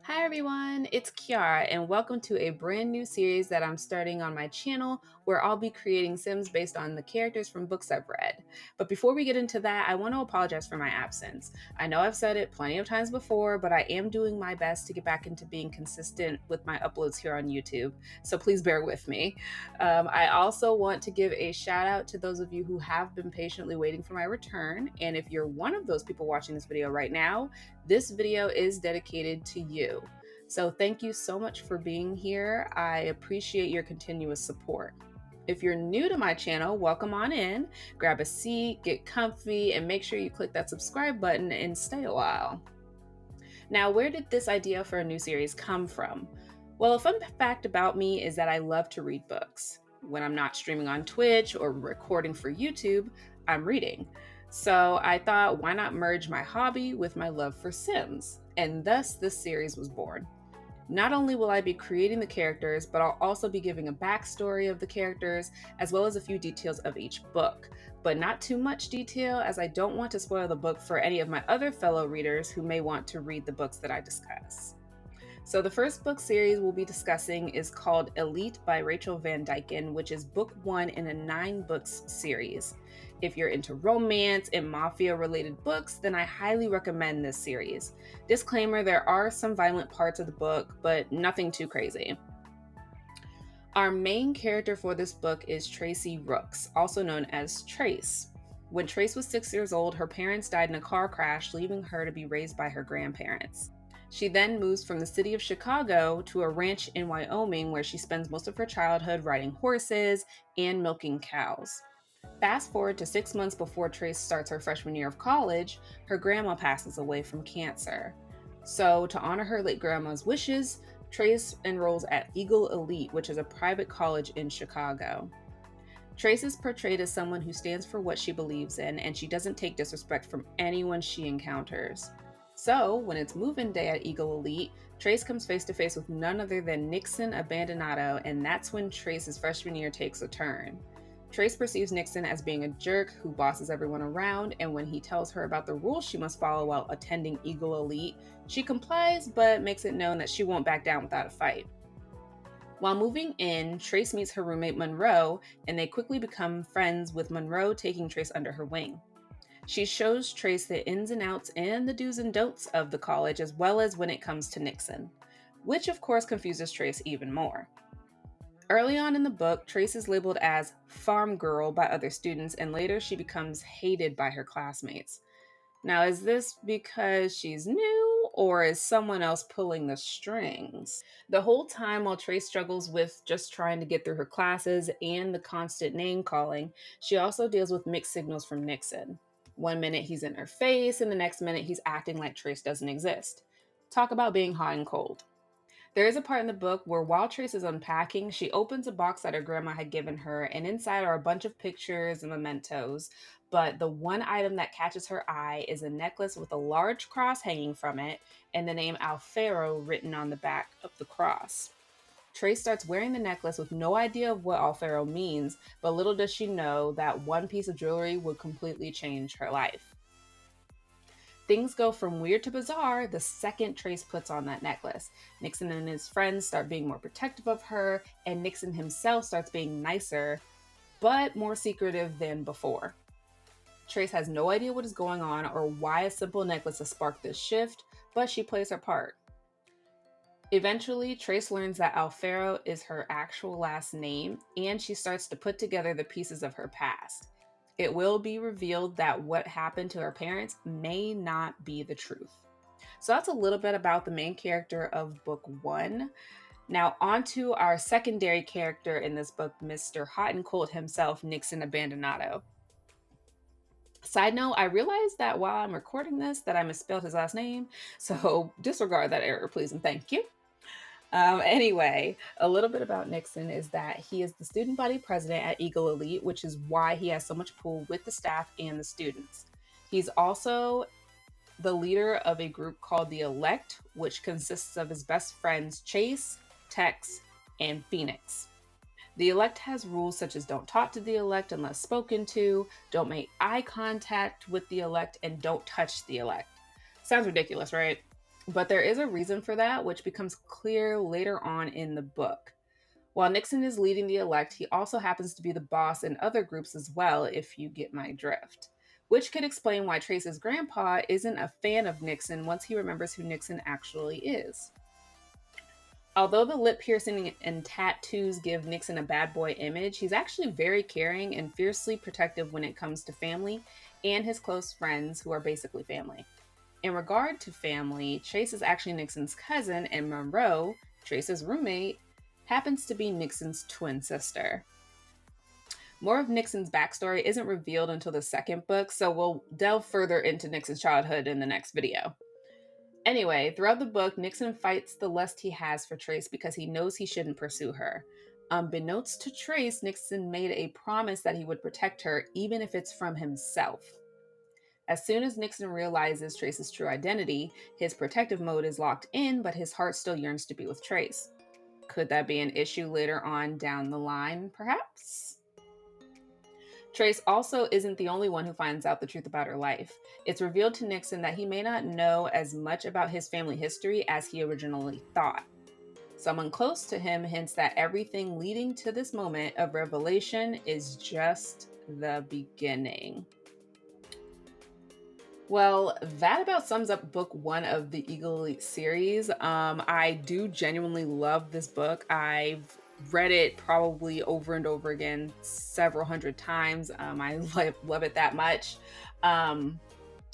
Hi everyone, it's Kiara, and welcome to a brand new series that I'm starting on my channel where I'll be creating Sims based on the characters from books I've read. But before we get into that, I want to apologize for my absence. I know I've said it plenty of times before, but I am doing my best to get back into being consistent with my uploads here on YouTube, so please bear with me. I also want to give a shout out to those of you who have been patiently waiting for my return, and if you're one of those people watching this video right now, this video is dedicated to you. So thank you so much for being here. I appreciate your continuous support. If you're new to my channel, welcome on in, grab a seat, get comfy, and make sure you click that subscribe button and stay a while. Now, where did this idea for a new series come from? Well, a fun fact about me is that I love to read books. When I'm not streaming on Twitch or recording for YouTube, I'm reading. So I thought, why not merge my hobby with my love for Sims? And thus, this series was born. Not only will I be creating the characters, but I'll also be giving a backstory of the characters, as well as a few details of each book. But not too much detail, as I don't want to spoil the book for any of my other fellow readers who may want to read the books that I discuss. So the first book series we'll be discussing is called Elite by Rachel Van Dyken, which is book 1 in a 9 books series. If you're into romance and mafia-related books, then I highly recommend this series. Disclaimer, there are some violent parts of the book, but nothing too crazy. Our main character for this book is Tracy Rooks, also known as Trace. When Trace was 6 years old, her parents died in a car crash, leaving her to be raised by her grandparents. She then moves from the city of Chicago to a ranch in Wyoming where she spends most of her childhood riding horses and milking cows. Fast forward to 6 months before Trace starts her freshman year of college, her grandma passes away from cancer. So, to honor her late grandma's wishes, Trace enrolls at Eagle Elite, which is a private college in Chicago. Trace is portrayed as someone who stands for what she believes in, and she doesn't take disrespect from anyone she encounters. So, when it's move-in day at Eagle Elite, Trace comes face to face with none other than Nixon Abandonato, and that's when Trace's freshman year takes a turn. Trace perceives Nixon as being a jerk who bosses everyone around, and when he tells her about the rules she must follow while attending Eagle Elite, she complies but makes it known that she won't back down without a fight. While moving in, Trace meets her roommate Monroe, and they quickly become friends, with Monroe taking Trace under her wing. She shows Trace the ins and outs and the do's and don'ts of the college, as well as when it comes to Nixon, which of course confuses Trace even more. Early on in the book, Trace is labeled as farm girl by other students, and later she becomes hated by her classmates. Now, is this because she's new, or is someone else pulling the strings? The whole time while Trace struggles with just trying to get through her classes and the constant name calling, she also deals with mixed signals from Nixon. One minute he's in her face, and the next minute he's acting like Trace doesn't exist. Talk about being hot and cold. There is a part in the book where while Trace is unpacking, she opens a box that her grandma had given her, and inside are a bunch of pictures and mementos. But the one item that catches her eye is a necklace with a large cross hanging from it and the name Alfaro written on the back of the cross. Trace starts wearing the necklace with no idea of what Alfaro means, but little does she know that one piece of jewelry would completely change her life. Things go from weird to bizarre the second Trace puts on that necklace. Nixon and his friends start being more protective of her, and Nixon himself starts being nicer, but more secretive than before. Trace has no idea what is going on or why a simple necklace has sparked this shift, but she plays her part. Eventually, Trace learns that Alfaro is her actual last name, and she starts to put together the pieces of her past. It will be revealed that what happened to her parents may not be the truth. So that's a little bit about the main character of book 1. Now, on to our secondary character in this book, Mr. Hot and Cold himself, Nixon Abandonato. Side note, I realized that while I'm recording this that I misspelled his last name, so disregard that error, please, and thank you. Anyway, a little bit about Nixon is that he is the student body president at Eagle Elite, which is why he has so much pull with the staff and the students. He's also the leader of a group called the Elect, which consists of his best friends Chase, Tex, and Phoenix. The Elect has rules such as don't talk to the Elect unless spoken to, don't make eye contact with the Elect, and don't touch the Elect. Sounds ridiculous, right? But there is a reason for that, which becomes clear later on in the book. While Nixon is leading the elect, he also happens to be the boss in other groups as well, if you get my drift. Which could explain why Trace's grandpa isn't a fan of Nixon once he remembers who Nixon actually is. Although the lip piercing and tattoos give Nixon a bad boy image, he's actually very caring and fiercely protective when it comes to family and his close friends, who are basically family. In regard to family, Trace is actually Nixon's cousin, and Monroe, Trace's roommate, happens to be Nixon's twin sister. More of Nixon's backstory isn't revealed until the second book, so we'll delve further into Nixon's childhood in the next video. Anyway, throughout the book, Nixon fights the lust he has for Trace because he knows he shouldn't pursue her. Unbeknownst to Trace, Nixon made a promise that he would protect her, even if it's from himself. As soon as Nixon realizes Trace's true identity, his protective mode is locked in, but his heart still yearns to be with Trace. Could that be an issue later on down the line, perhaps? Trace also isn't the only one who finds out the truth about her life. It's revealed to Nixon that he may not know as much about his family history as he originally thought. Someone close to him hints that everything leading to this moment of revelation is just the beginning. Well, that about sums up book one of the Eagle Elite series. I do genuinely love this book. I've read it probably over and over again several hundred times. I love it that much. Um,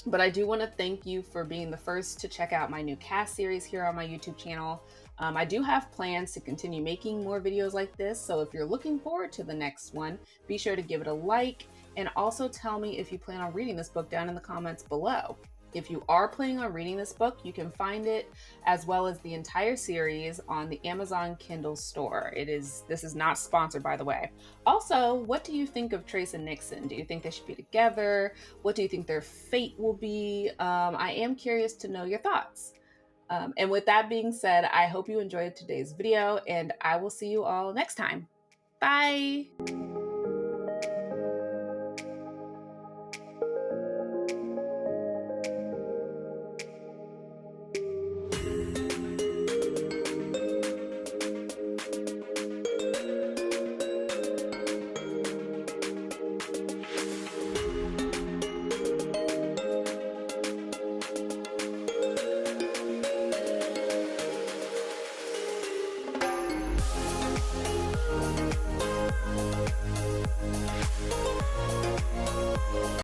but I do want to thank you for being the first to check out my new CAS series here on my YouTube channel. I do have plans to continue making more videos like this, so if you're looking forward to the next one, be sure to give it a like, and also tell me if you plan on reading this book down in the comments below. If you are planning on reading this book, you can find it as well as the entire series on the Amazon Kindle store. This is not sponsored, by the way. Also, what do you think of Trace and Nixon? Do you think they should be together? What do you think their fate will be? I am curious to know your thoughts. And with that being said, I hope you enjoyed today's video, and I will see you all next time. Bye!